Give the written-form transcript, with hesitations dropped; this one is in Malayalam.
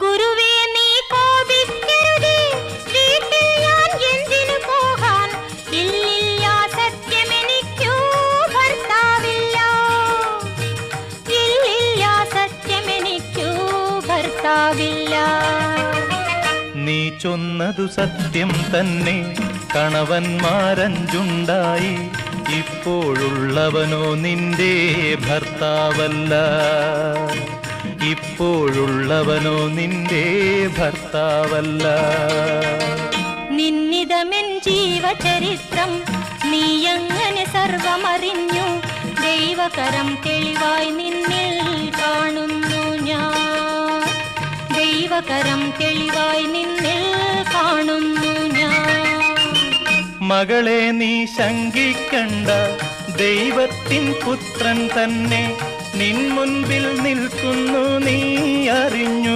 ഗുരുവേ നീ കോപിക്കരുതേ, വീട്ടിൽ ഞാൻ എന്തിനു പോകാൻ? ഇല്ലില്ല, സത്യമെനിക്കു ഭർത്താവില്ല. ഇല്ലില്ല, സത്യമെനിക്കു ഭർത്താവില്ല. നീ ചൊന്നതു സത്യം തന്നെ, കണവന്മാരഞ്ചുണ്ടായി. ഇപ്പോഴുള്ളവനോ നിന്റെ ഭർത്താവല്ല. ഇപ്പോഴുള്ളവനോ നിന്റെ ഭർത്താവല്ല. നിന്നിതമെൻ ജീവചരിത്രം, നീയങ്ങനെ സർവമറിഞ്ഞു. ദൈവകരം തെളിവായി നിന്നിൽ കാണുന്നു ഞാൻ. ദൈവകരം തെളിവായി നിന്നിൽ കാണുന്നു ഞാൻ. മകളെ നീ ശങ്കിക്കണ്ട, ദൈവത്തിൻ പുത്രൻ തന്നെ നിൻ മുൻപിൽ നിൽക്കുന്നു, നീ അറിഞ്ഞു